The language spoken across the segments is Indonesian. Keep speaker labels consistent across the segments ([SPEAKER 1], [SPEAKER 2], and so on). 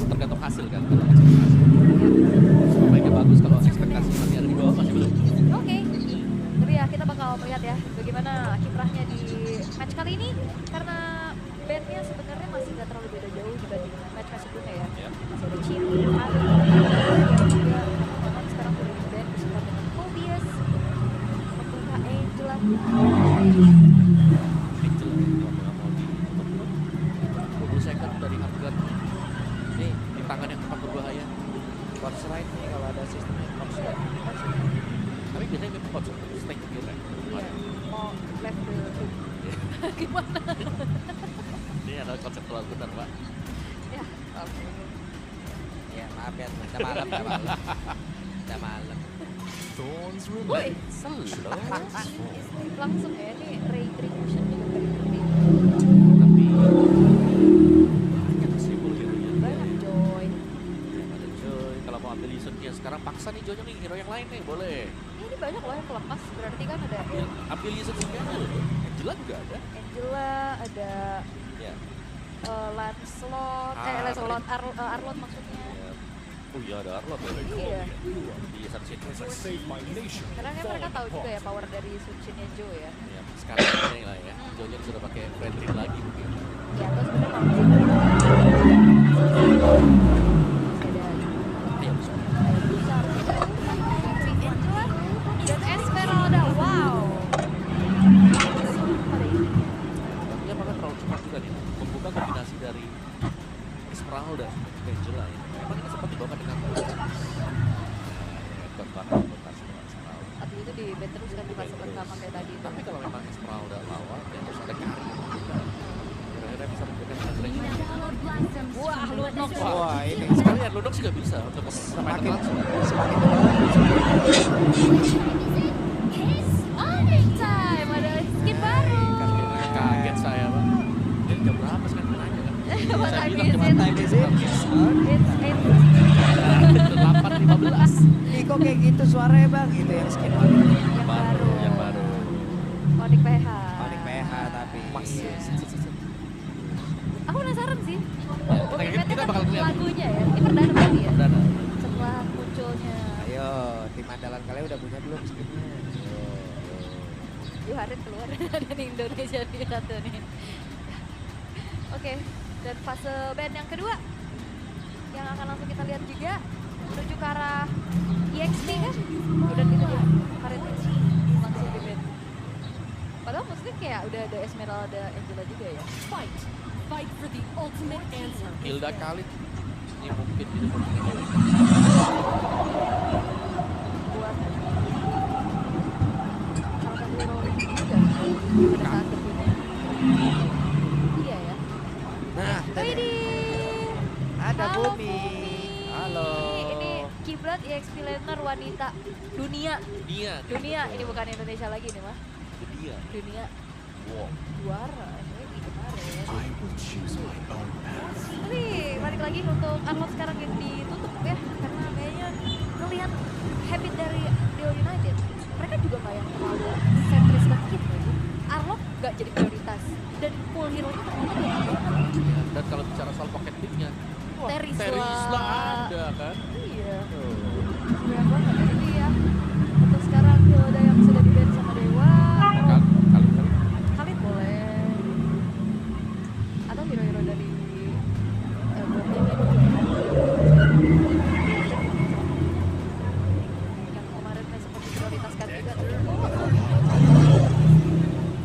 [SPEAKER 1] tergantung hasil kan. Kalau ekspektasi mainnya bagus, kalau ekspektasi masih ada di bawah masih belum.
[SPEAKER 2] Oke. Tapi ya kita bakal melihat ya bagaimana kiprahnya di match kali ini karena bandnya sebenarnya masih nggak terlalu beda jauh dibanding dengan match sebelumnya ya.
[SPEAKER 1] Ya.
[SPEAKER 2] Masih ada Chip, Ari, dan juga teman-teman sekarang udah di band bersama dengan Kobias, membuka Angela.
[SPEAKER 1] Angel mau ditutup 20 second dari Hardgun. Ini di tangan yang tepat berbahaya.
[SPEAKER 3] Course right nih kalau ada sistemnya course right.
[SPEAKER 1] Tapi biasanya memang coach stay together.
[SPEAKER 2] Iya, mau left the hook. Gimana?
[SPEAKER 1] Ini adalah konseptual benar, Pak.
[SPEAKER 2] Ya, oke.
[SPEAKER 3] Ya maaf ya teman, udah malam, udah malam. Udah malam.
[SPEAKER 1] Thorns
[SPEAKER 2] Woi,
[SPEAKER 1] slow.
[SPEAKER 2] langsung ya ini ray motion juga dari Kirby.
[SPEAKER 1] Tapi banyak sih hero-nya.
[SPEAKER 2] Banyak Joy.
[SPEAKER 1] Ada Joy. Kalau mau ambil Leeson-nya sekarang paksa nih Joy nih hero yang lain nih boleh.
[SPEAKER 2] Ini banyak loh yang kelepas, berarti kan ada
[SPEAKER 1] Ambil Leeson sih Angela juga ada.
[SPEAKER 2] Angela, ada
[SPEAKER 1] Ya.
[SPEAKER 2] Lancelot, Arlot maksudnya.
[SPEAKER 1] Ya. Oh iya ada Arlot ya.
[SPEAKER 2] Iya.
[SPEAKER 1] Di Sunshine.
[SPEAKER 2] Karena kan mereka tahu juga ya power dari Sunshinnya Joe ya.
[SPEAKER 1] Ya, sekarang ini lah ya. Joy sudah pakai friend ring lagi mungkin.
[SPEAKER 2] Ya, terus bener ada
[SPEAKER 1] Ayo bisa.
[SPEAKER 2] besar Angela dan Esmeralda. Wow. Pada ini.
[SPEAKER 1] Dia malah terlalu cepat juga nih. Membuka kombinasi dari Esmeralda dan Angela ya. Memang ini sempat dibawa dengan kontak semua Esmeralda.
[SPEAKER 2] Habis itu di band terus kan di fase pertama kayak tadi itu.
[SPEAKER 1] Tapi kalau memang Esmeralda lawan, ya terus ada Kari. Kira-kira bisa memberikan strategi.
[SPEAKER 2] Wah, Lunox.
[SPEAKER 3] Wah ini
[SPEAKER 1] Sekalian Lunox juga bisa untuk main
[SPEAKER 3] semakin
[SPEAKER 1] langsung.
[SPEAKER 3] semakin
[SPEAKER 2] Morning time, ada skin baru.
[SPEAKER 1] Kaget saya, Pak. Jadi jam berapa sekarang nanya kan?
[SPEAKER 2] What
[SPEAKER 1] Saya
[SPEAKER 2] time
[SPEAKER 1] bilang
[SPEAKER 2] is
[SPEAKER 1] cuma
[SPEAKER 2] it?
[SPEAKER 1] time is it?
[SPEAKER 2] It's
[SPEAKER 1] 8.15.
[SPEAKER 3] Ih kok kayak gitu suaranya bang, gitu yang skin warna.
[SPEAKER 2] yang baru.
[SPEAKER 1] Yang baru.
[SPEAKER 2] Onyx PH.
[SPEAKER 3] Paling PH tapi
[SPEAKER 1] Masih.
[SPEAKER 2] Aku penasaran sih.
[SPEAKER 1] Kita bakal lihat.
[SPEAKER 2] Lagunya ya. Ini perdana berarti ya.
[SPEAKER 1] Perdana.
[SPEAKER 2] Setelah munculnya.
[SPEAKER 3] Ayo tim andalan kalian udah punya belum skinnya?
[SPEAKER 2] Yuk Harit keluar dari Indonesia nih satu nih. Oke, dan fase band yang kedua yang akan langsung kita lihat juga menuju ke arah EXP kan? Udah gitu ya, Harit langsung di band. Padahal maksudnya kayak udah ada Esmeralda, Angela juga ya.
[SPEAKER 4] Fight for the ultimate answer.
[SPEAKER 1] Hilda Khalid. Ini mungkin tidak mungkin.
[SPEAKER 2] Buat salah satu hero juga pada saat terbunuh. Iya ya.
[SPEAKER 3] Nah,
[SPEAKER 2] Widih.
[SPEAKER 3] ada
[SPEAKER 2] Halo,
[SPEAKER 3] Bumi. Halo.
[SPEAKER 2] Ini kiblat EXP laner wanita dunia.
[SPEAKER 1] Dunia.
[SPEAKER 2] Ini bukan Indonesia lagi nih mah.
[SPEAKER 1] Dunia.
[SPEAKER 2] Dunia
[SPEAKER 1] Wow.
[SPEAKER 2] juara. Ini kemarin. Tapi balik lagi untuk Arlot sekarang yang ditutup ya karena kayaknya ngelihat habit dari Rio United. Mereka juga nggak yang terlalu sentris ke kit lagi. Arlot nggak jadi prioritas dan full hero-nya ternyata dia.
[SPEAKER 1] Dan kalau bicara soal pocket pick-nya, wah,
[SPEAKER 2] Terisla.
[SPEAKER 1] Terisla ada kan?
[SPEAKER 2] Iya.
[SPEAKER 1] Tuh.
[SPEAKER 2] Keren banget. Jadi ya untuk sekarang Hilda yang sudah di band sama Dewa.
[SPEAKER 1] Kali.
[SPEAKER 2] Khalid boleh atau hero-hero dari Bohemian juga yang kemarin sempat diprioritaskan juga tuh.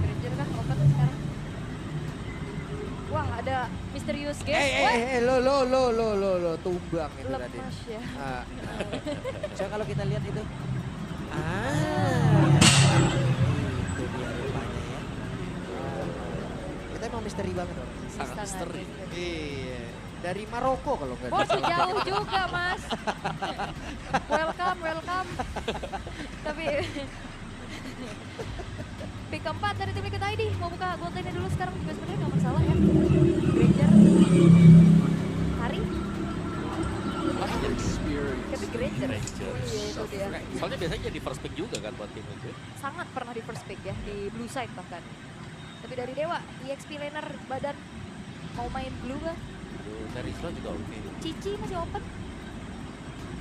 [SPEAKER 2] Granger kan open sekarang. Wah ada misterius guest. Wah,
[SPEAKER 3] Lo tumbang itu tadi.
[SPEAKER 2] lepas ya.
[SPEAKER 3] Ah. Coba kalau kita lihat itu. Itu dia rupanya ya. Kita emang misteri banget orang.
[SPEAKER 1] Sangat misteri.
[SPEAKER 3] Iya. Dari Maroko kalau nggak
[SPEAKER 2] Waduh
[SPEAKER 3] salah.
[SPEAKER 2] jauh juga mas. Welcome. Tapi pick keempat dari tim Liquid ID mau buka gold lane dulu sekarang juga sebenarnya nggak masalah ya. Granger, Hari, tapi Granger. Iya itu dia.
[SPEAKER 1] Soalnya biasanya jadi first pick juga kan buat tim itu.
[SPEAKER 2] Sangat pernah di first pick ya di blue side bahkan. Tapi dari Dewa, EXP laner badan mau main blue kah?
[SPEAKER 1] Aduh, Terisla juga oke.
[SPEAKER 2] Cici masih open.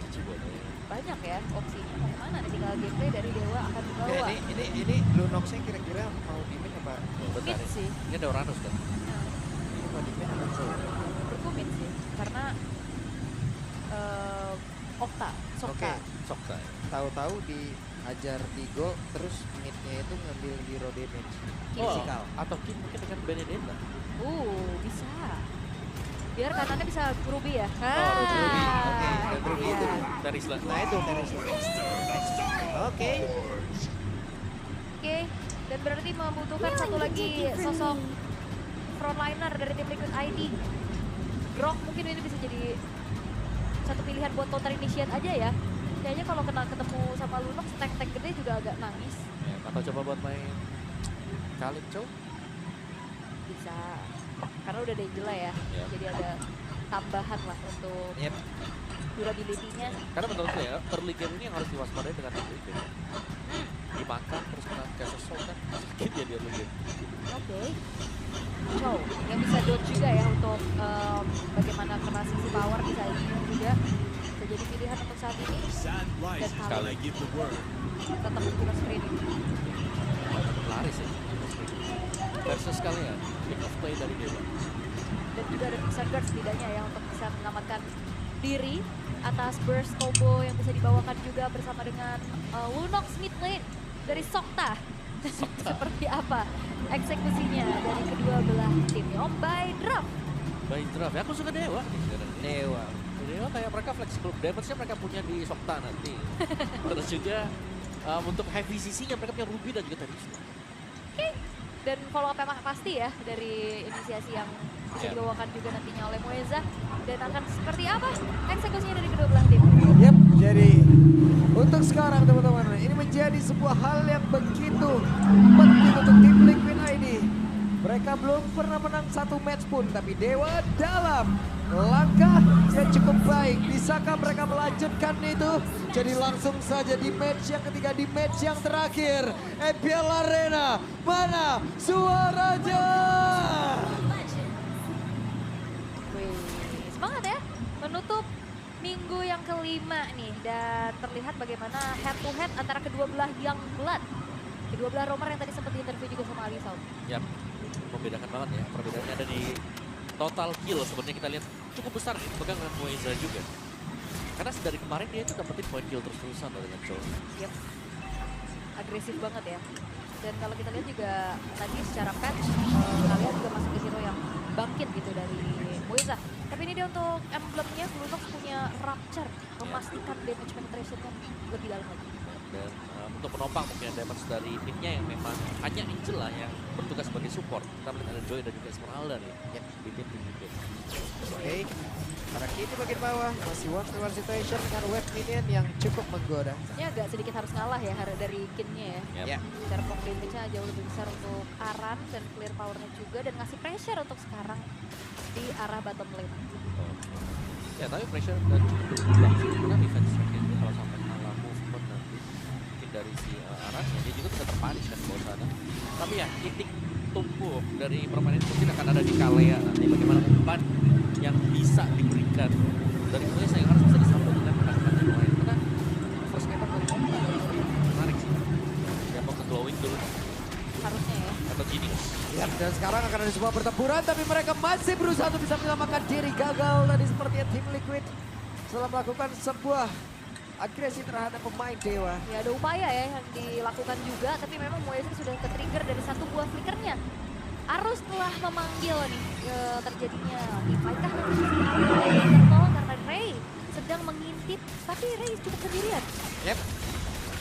[SPEAKER 1] Cici boleh.
[SPEAKER 2] Banyak ya opsinya. Mau kemana nih, tinggal gameplay dari Dewa akan
[SPEAKER 3] Oke,
[SPEAKER 2] dibawa.
[SPEAKER 3] ini Lunox-nya kira-kira mau di mid apa?
[SPEAKER 1] Bentar
[SPEAKER 2] Mid
[SPEAKER 1] ya.
[SPEAKER 2] sih.
[SPEAKER 1] Ini ada Uranus kan?
[SPEAKER 2] Nah,
[SPEAKER 3] Ini mau di mid apa Joe?
[SPEAKER 2] menurutku mid sih. Karena Okta, Sokta.
[SPEAKER 3] Oke.
[SPEAKER 1] Sokta ya.
[SPEAKER 3] Tahu-tahu diajar di gol, terus mid-nya itu ngambil hero damage. Physical.
[SPEAKER 1] Atau mungkin dengan Benedetta.
[SPEAKER 2] Bisa. Biar kanannya bisa Ruby ya.
[SPEAKER 3] Ruby. Oke,
[SPEAKER 2] itu
[SPEAKER 3] Ruby
[SPEAKER 2] dia.
[SPEAKER 3] itu.
[SPEAKER 1] Terisla.
[SPEAKER 3] Nah itu Terisla. Oke.
[SPEAKER 2] Oke, dan berarti membutuhkan satu lagi sosok frontliner dari tim Liquid ID. Grok mungkin ini bisa jadi satu pilihan buat counter initiate aja ya. Kayaknya kalau ketemu sama Lunox, tank-tank gede juga agak nangis.
[SPEAKER 1] Ya, atau coba buat main Calypso.
[SPEAKER 2] Bisa, karena udah ada Angela ya.
[SPEAKER 1] Ya.
[SPEAKER 2] Jadi ada tambahan lah untuk
[SPEAKER 3] Yep.
[SPEAKER 2] durability-nya.
[SPEAKER 1] Karena menurutku ya, early game ini yang harus diwaspadai dengan early game. Dimakan terus kena kasus soul kan sakit ya di early game.
[SPEAKER 2] Oke. Chow yang bisa dodge juga ya untuk bagaimana kena sisi power bisa juga. Bisa jadi pilihan untuk saat ini.
[SPEAKER 5] Sun rises
[SPEAKER 2] Sekali.
[SPEAKER 5] when I give the word.
[SPEAKER 2] Tetap kita screening.
[SPEAKER 1] Laris ya. Versus kalian, pick of play dari Dewa.
[SPEAKER 2] Dan juga ada Pixar Guard setidaknya ya untuk bisa menyelamatkan diri atas burst combo yang bisa dibawakan juga bersama dengan Lunox mid lane dari Sokta. Seperti apa eksekusinya dari kedua belah tim. Om by draft.
[SPEAKER 1] By draft, ya aku suka Dewa nih sekarang.
[SPEAKER 3] Dewa.
[SPEAKER 1] Dewa kayak mereka fleksibel, damage-nya mereka punya di Sokta nanti. Terus juga untuk heavy CC-nya mereka punya Ruby dan juga Terisla.
[SPEAKER 2] Oke. Dan follow up emang pasti ya dari inisiasi yang bisa
[SPEAKER 1] Ya.
[SPEAKER 2] dibawakan juga nantinya oleh Mueza. Dan akan seperti apa eksekusinya dari kedua belah tim.
[SPEAKER 3] Yep, jadi untuk sekarang teman-teman, ini menjadi sebuah hal yang begitu penting untuk tim Liquid ID. Mereka belum pernah menang satu match pun, tapi Dewa dalam langkah yang cukup baik. Bisakah mereka melanjutkan itu? Jadi langsung saja di match yang ketiga, di match yang terakhir. EPL Arena, mana suaranya?
[SPEAKER 2] Wih, semangat ya menutup minggu yang kelima nih, dan terlihat bagaimana head to head antara kedua belah Young Blood, kedua belah romer yang tadi sempat diinterview juga sama Ali Saud.
[SPEAKER 1] Ya, membedakan banget ya. Perbedaannya ada di total kill sebenarnya kita lihat cukup besar nih, pegang dengan Mueza juga. Karena dari kemarin dia itu dapetin point kill terus-terusan loh dengan Chow.
[SPEAKER 2] Yep. Agresif banget ya. Dan kalau kita lihat juga tadi secara patch, kalian juga masuk ke hero yang bangkit gitu dari Mueza. Tapi ini dia untuk emblemnya, Lunox punya Rapture, memastikan damage penetration-nya lebih dalam lagi.
[SPEAKER 1] Dan untuk penopang mungkin damage dari timnya yang memang hanya Angela yang bertugas sebagai support. Kita melihat ada Joy dan juga Esmeralda nih di tim juga.
[SPEAKER 3] Oke, karena kini bagian bawah masih one to one situation dengan web minion yang cukup menggoda.
[SPEAKER 2] Ini agak sedikit harus ngalah ya dari Kinnya ya.
[SPEAKER 1] Yep.
[SPEAKER 3] Ya.
[SPEAKER 2] Secara block damage-nya jauh lebih besar untuk Aran dan clear power-nya juga, dan ngasih pressure untuk sekarang di arah bottom lane.
[SPEAKER 1] Ya tapi pressure dan cukup berkurang sih. Karena defense track-nya dia kalau sampai kalah movement nanti mungkin dari si Arannya dia juga bisa terpanis kan ke bawah sana. Tapi ya titik tumbuh dari permainan mungkin akan ada di Kalea nanti. Bagaimana umpan yang bisa diberikan dari Mueza yang harus bisa disambut dengan rekan-rekan yang lain. Karena first member dari umpan menarik sih. Dia mau ke glowing dulu
[SPEAKER 2] Harusnya ya.
[SPEAKER 1] atau Genius.
[SPEAKER 3] Ya, dan sekarang akan ada sebuah pertempuran, tapi mereka masih berusaha untuk bisa menyelamatkan diri. Gagal tadi sepertinya tim Liquid setelah melakukan sebuah agresi terhadap pemain Dewa.
[SPEAKER 2] Ya ada upaya ya yang dilakukan juga, tapi memang Mueza sudah ke-trigger dari satu buah flickernya. Arus telah memanggil nih terjadinya fight-kah karena Ray sedang mengintip, tapi Ray cukup sendirian.
[SPEAKER 3] Yep.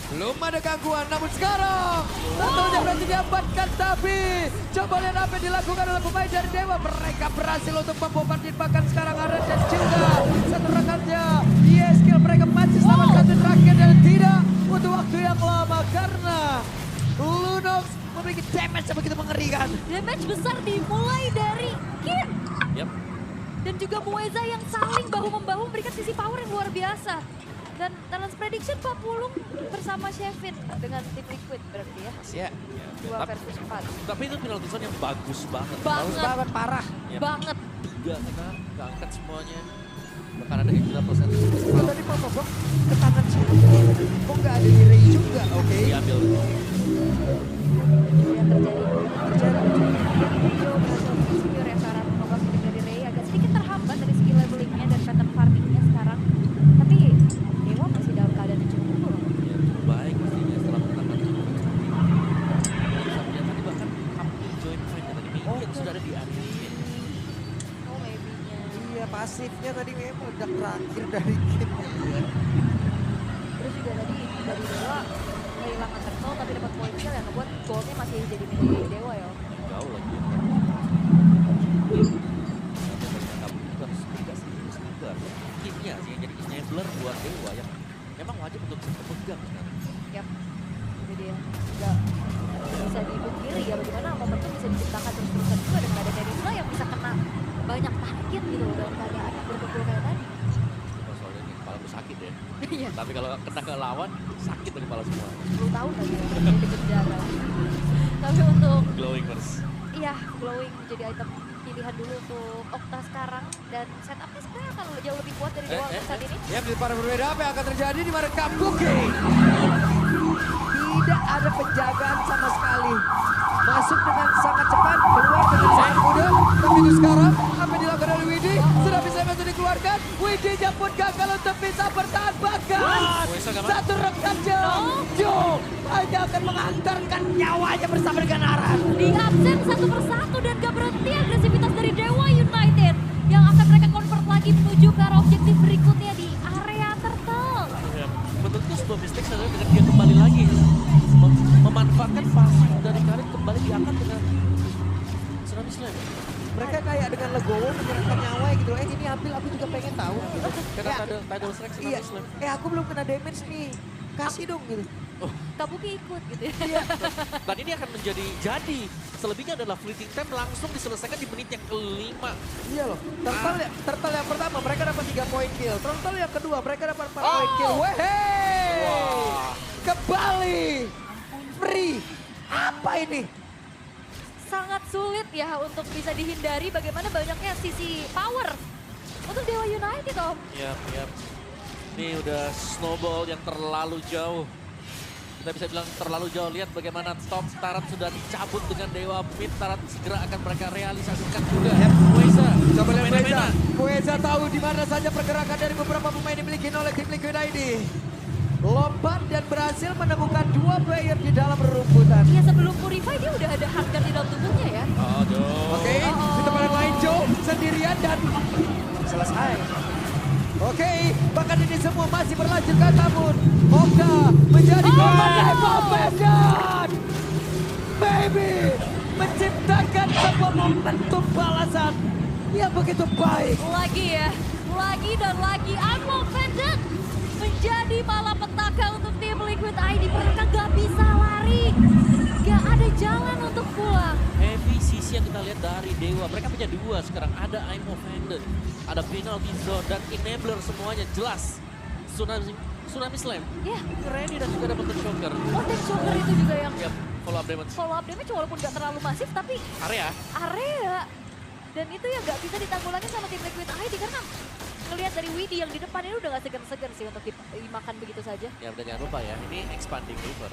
[SPEAKER 3] Belum ada gangguan, namun sekarang tentunya berhasil diamankan, tapi coba lihat apa yang dilakukan oleh pemain dari Dewa. Mereka berhasil untuk membombardir, bahkan sekarang Aren dan juga satu rekannya. Yes, skill mereka masih selamat satu terakhir dan tidak untuk waktu yang lama karena Lunox memiliki damage yang begitu mengerikan.
[SPEAKER 2] Damage besar dimulai dari Kin
[SPEAKER 1] Yap.
[SPEAKER 2] dan juga Mueza yang saling bahu-membahu memberikan sisi power yang luar biasa. Dan Talents Prediction Pak Pulung bersama Shevin dengan tim Liquid berarti ya.
[SPEAKER 3] Ya,
[SPEAKER 2] 2 versus 4.
[SPEAKER 1] Tapi itu penalty zone yang bagus banget.
[SPEAKER 3] bagus
[SPEAKER 2] Banget,
[SPEAKER 3] banget, parah.
[SPEAKER 1] Yap.
[SPEAKER 2] banget.
[SPEAKER 1] 3 kena, keangkat semuanya. Bahkan ada Hydra plus Atlas plus
[SPEAKER 3] Itu
[SPEAKER 1] Proud.
[SPEAKER 3] tadi Papa Bob ke tangan siapa? Kok nggak ada di Ray juga? Oke.
[SPEAKER 1] Diambil.
[SPEAKER 2] Itu yang terjadi. Joe berhasil secure ya sekarang mengobat milik dari Ray. Agak sedikit terhambat dari segi levelingnya dan pattern farmingnya sekarang. Tapi Dewa masih dalam keadaan yang cukup unggul.
[SPEAKER 1] Ya, cukup baik pastinya setelah menangkan itu. Bisa melihat tadi bahkan hampir join fight dengan Minion sudah ada di area ini.
[SPEAKER 2] Oh maybe-nya.
[SPEAKER 3] Iya, pasifnya tadi memang udah terakhir dari game. Ya.
[SPEAKER 2] Terus juga tadi dari Dewa kehilangan turtle tapi dapat point kill yang ngebuat goldnya masih jadi milik Dewa ya.
[SPEAKER 1] Jauh lagi. Itu harus tidak serius juga. Kimnya sih yang jadi enabler buat Dewa yang memang wajib untuk bisa pegang sekarang.
[SPEAKER 2] Yap, itu dia. Nggak bisa dipungkiri ya bagaimana momentum bisa diciptakan terus-terusan juga dengan adanya Rizla yang bisa kena banyak target gitu dalam keadaan yang berkumpul kayak tadi.
[SPEAKER 1] Cuma soalnya ini kepala gue sakit ya.
[SPEAKER 2] Iya,
[SPEAKER 1] Tapi kalau kena ke lawan sakit tuh kepala semua.
[SPEAKER 2] 10 tahun lagi ya, di penjara. Tapi untuk,
[SPEAKER 1] Glowing first.
[SPEAKER 2] iya, glowing jadi item pilihan dulu untuk Okta sekarang. Dan setupnya sebenarnya akan jauh lebih kuat dari Dewa untuk saat ini.
[SPEAKER 3] Ya, di para berbeda apa yang akan terjadi di mana Kabuki? Tidak ada penjagaan sama sekali. Masuk dengan sangat cepat, keluar dengan sangat mudah. Tapi itu sekarang, apa yang dilakukan oleh Widi? Sudah bisa langsung dikeluarkan. Widi pun gagal untuk bisa bertahan. Bahkan
[SPEAKER 1] Wesa gak
[SPEAKER 3] satu rekan Joe hanya akan mengantarkan nyawanya bersama dengan Aran.
[SPEAKER 2] Di absen satu persatu dan gak berhenti agresivitas dari Dewa United yang akan mereka convert lagi menuju ke arah objektif berikutnya di area turtle.
[SPEAKER 1] Ya, menurutku sebuah mistake adalah dengan dia kembali lagi memanfaatkan fase dari Karin kembali diangkat dengan Tsunami Slam.
[SPEAKER 3] Mereka kayak dengan legowo menyerahkan nyawa gitu. Ini ambil, aku juga pengen tahu. Gitu.
[SPEAKER 1] Karena
[SPEAKER 3] Ya,
[SPEAKER 1] ada title strike
[SPEAKER 3] iya,
[SPEAKER 1] Tsunami Slam.
[SPEAKER 3] aku belum kena damage nih. Kasih dong gitu.
[SPEAKER 2] Kabuki ikut gitu ya.
[SPEAKER 3] Iya.
[SPEAKER 1] Dan ini akan menjadi jadi. Selebihnya adalah fleeting time langsung diselesaikan di menit yang kelima.
[SPEAKER 3] Iya loh. Turtle yang pertama mereka dapat 3 poin kill. Turtle yang kedua mereka dapat 4 poin kill. Wehe!
[SPEAKER 1] Wah.
[SPEAKER 3] Kembali. Free. Apa ini?
[SPEAKER 2] Sangat sulit ya untuk bisa dihindari bagaimana banyaknya sisi power untuk Dewa United Om.
[SPEAKER 1] Yap. Ini udah snowball yang terlalu jauh. Kita bisa bilang terlalu jauh. Lihat bagaimana top Tarat sudah dicabut dengan Dewa Mid. Tarat segera akan mereka realisasikan juga.
[SPEAKER 3] Yap.
[SPEAKER 1] Weza.
[SPEAKER 3] Coba lihat Weza.
[SPEAKER 1] semena-mena.
[SPEAKER 3] Weza tahu di mana saja pergerakan dari beberapa pemain dimiliki oleh tim Liquid ID. Lompat dan berhasil menemukan 2 player di dalam rerumputan.
[SPEAKER 2] Ya sebelum Purify dia udah ada harga di dalam tubuhnya ya.
[SPEAKER 1] Oh, jauh.
[SPEAKER 3] Oke, di tempat yang lain Joe sendirian dan selesai. Oke, bahkan ini semua masih berlanjut kan, namun Okta menjadi korban dan Baby menciptakan sebuah momentum balasan yang begitu baik.
[SPEAKER 2] Lagi ya, lagi dan lagi unmoffended menjadi malapetaka untuk tim Liquid ID. Mereka gak bisa lari, gak ada jalan untuk pulang.
[SPEAKER 1] Heavy sisi yang kita lihat dari Dewa. Mereka punya 2 sekarang. Ada I'm Offended, ada Penalty Zone, dan Enabler semuanya jelas. Tsunami Slam.
[SPEAKER 2] Ya,
[SPEAKER 1] Ready dan juga dapat Shocker.
[SPEAKER 2] oh dan Joker itu juga yang
[SPEAKER 1] Yap, follow up damage.
[SPEAKER 2] follow up damage walaupun gak terlalu masif tapi
[SPEAKER 1] Area.
[SPEAKER 2] area. Dan itu yang gak bisa ditanggulangi sama tim Liquid ID karena ngelihat dari Widi yang di depan ini udah gak segan-segan sih untuk dimakan begitu saja.
[SPEAKER 1] Ya, dan jangan lupa ya, ini expanding river.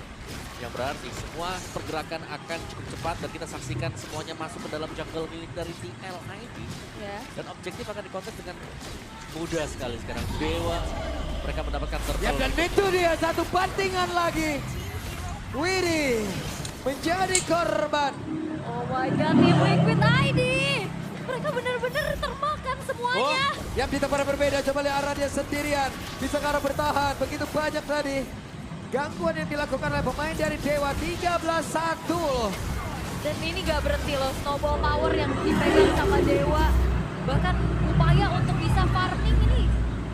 [SPEAKER 1] Yang berarti semua pergerakan akan cukup cepat dan kita saksikan semuanya masuk ke dalam jungle milik dari TLID.
[SPEAKER 2] Ya.
[SPEAKER 1] Dan objektif akan dikontes dengan mudah sekali sekarang. Dewa, mereka mendapatkan turtle.
[SPEAKER 3] Ya, dan itu dia satu bantingan lagi. Widi menjadi korban.
[SPEAKER 2] Oh my god, tim Liquid ID. Mereka benar-benar termakan semuanya.
[SPEAKER 3] Yang di tempat yang berbeda, coba lihat arah dia sendirian. Bisa ke arah bertahan, begitu banyak tadi. Gangguan yang dilakukan oleh pemain dari Dewa 13-1 loh.
[SPEAKER 2] Dan ini gak berhenti loh, snowball power yang dipegang sama Dewa. Bahkan upaya untuk bisa farming ini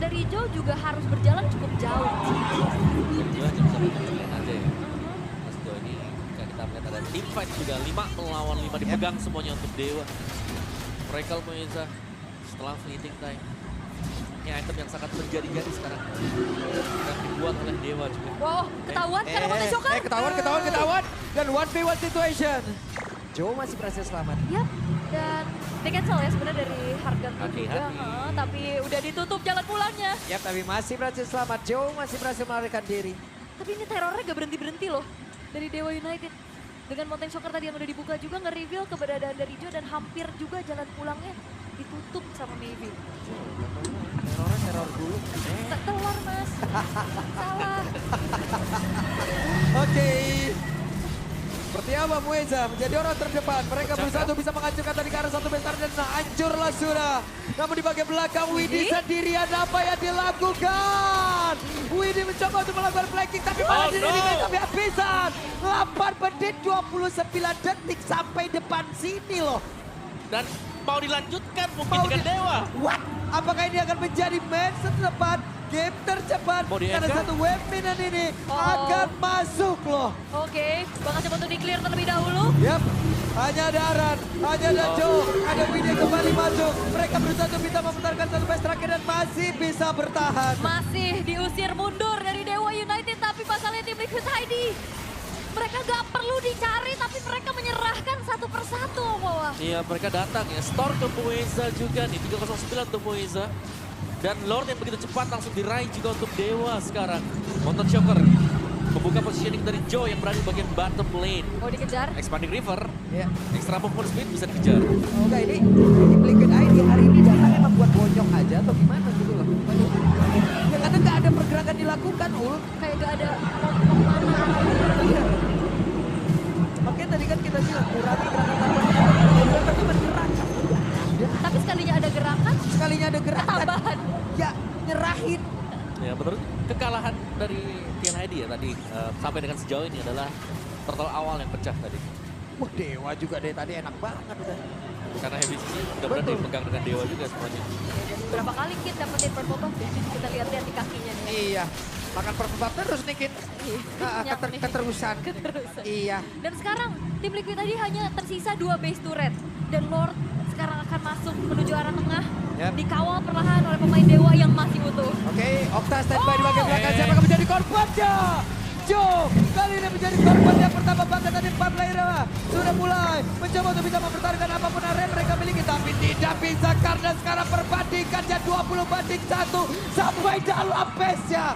[SPEAKER 2] dari Joe juga harus berjalan cukup jauh.
[SPEAKER 1] Juga hanya bisa menentukan aja ya. Mas Jo ini jika kita melihat ada team fight juga 5 melawan 5 dipegang semuanya untuk Dewa. Mereka Moeza setelah fleeting time. Ini item yang sangat menjadi-jadi sekarang. Dan dibuat oleh Dewa juga.
[SPEAKER 2] Wow, ketahuan karena mata Joker.
[SPEAKER 3] Ketahuan. Dan 1v1 situation. Joe masih berhasil selamat.
[SPEAKER 2] Yap, dan Di cancel ya sebenarnya dari harga juga,
[SPEAKER 1] Hati-hati.
[SPEAKER 2] tapi udah ditutup jalan pulangnya.
[SPEAKER 3] Ya tapi masih berhasil selamat. Joe masih berhasil melarikan diri.
[SPEAKER 2] Tapi ini terornya gak berhenti-berhenti loh dari Dewa United. Dengan Mountain Shocker tadi yang udah dibuka juga nge-reveal keberadaan dari Joe dan hampir juga jalan pulangnya ditutup sama Maybe.
[SPEAKER 1] Terornya teror dulu.
[SPEAKER 2] Telur mas, salah.
[SPEAKER 3] Oke. Seperti apa Mueza menjadi orang terdepan. Mereka bersatu bisa menghancurkan tadi ke arah satu besar dan hancurlah sudah. Namun di bagian belakang Widi sendirian apa yang dilakukan? Widi mencoba untuk melakukan flanking tapi malah dirikan tapi habisan. 8 menit 29 detik sampai depan sini loh.
[SPEAKER 1] Dan mau dilanjutkan mungkin
[SPEAKER 3] Mau
[SPEAKER 1] dengan
[SPEAKER 3] di-
[SPEAKER 1] Dewa.
[SPEAKER 3] What? Apakah ini akan menjadi match tercepat? Game tercepat
[SPEAKER 1] Mau di
[SPEAKER 3] karena
[SPEAKER 1] end
[SPEAKER 3] satu wave minute ini
[SPEAKER 2] Oh.
[SPEAKER 3] akan masuk loh.
[SPEAKER 2] Oke, bakal coba untuk di-clear terlebih dahulu.
[SPEAKER 3] Yap, hanya ada Aran, hanya ada Joe, ada Widya kembali masuk. Mereka berusaha bisa memutarkan satu match terakhir dan masih bisa bertahan.
[SPEAKER 2] Masih diusir mundur dari Dewa United, tapi pasalnya tim Liquid ID. Mereka gak perlu dicari, tapi mereka menyerahkan satu persatu, Wawa.
[SPEAKER 1] Iya, mereka datang ya. Store ke Mueza juga nih, 309 untuk Mueza. Dan Lord yang begitu cepat langsung diraih juga untuk Dewa sekarang. Mountain Shocker membuka positioning dari Joe yang berada di bagian bottom lane.
[SPEAKER 2] Mau dikejar?
[SPEAKER 1] Expanding River,
[SPEAKER 3] Ya,
[SPEAKER 1] extra movement speed bisa dikejar.
[SPEAKER 3] oke ini tim Liquid ID hari ini datang emang buat bonyok aja atau gimana gitu loh. Ya karena nggak ada pergerakan dilakukan,
[SPEAKER 2] Kayak gak ada mau mana.
[SPEAKER 3] Iya. Makanya tadi kan kita bilang kurangi gerakan tambahan. Mereka tuh bergerak.
[SPEAKER 2] Tapi sekalinya ada gerakan,
[SPEAKER 3] Sekalinya ada gerakan,
[SPEAKER 2] tambahan.
[SPEAKER 3] ya nyerahin.
[SPEAKER 1] Ya, menurut kekalahan dari TNID ya tadi sampai dengan sejauh ini adalah turtle awal yang pecah tadi.
[SPEAKER 3] Wah Dewa juga deh tadi enak banget udah.
[SPEAKER 1] Karena Heavy Sini udah berani
[SPEAKER 3] Betul.
[SPEAKER 1] pegang dengan Dewa juga semuanya.
[SPEAKER 2] Berapa kali Kit dapetin purple buff ya? Kita lihat-lihat di kakinya nih.
[SPEAKER 3] Iya, makan perkebab terus nih Kit.
[SPEAKER 2] Nyap nih.
[SPEAKER 3] Keterusan.
[SPEAKER 2] Keterusan.
[SPEAKER 3] Iya.
[SPEAKER 2] Dan sekarang tim Liquid tadi hanya tersisa 2 base turret. Dan Lord sekarang akan masuk menuju arah tengah.
[SPEAKER 3] Yap.
[SPEAKER 2] Dikawal perlahan oleh pemain Dewa yang masih utuh.
[SPEAKER 3] Oke, Okta standby di bagian belakang. Siapa yang menjadi korbannya? Joe kali ini menjadi korban yang pertama bahkan tadi 4 player sudah mulai mencoba untuk bisa mempertahankan apapun area yang mereka miliki tapi tidak bisa karena sekarang perbandingannya 20-1 sampai dalam base-nya.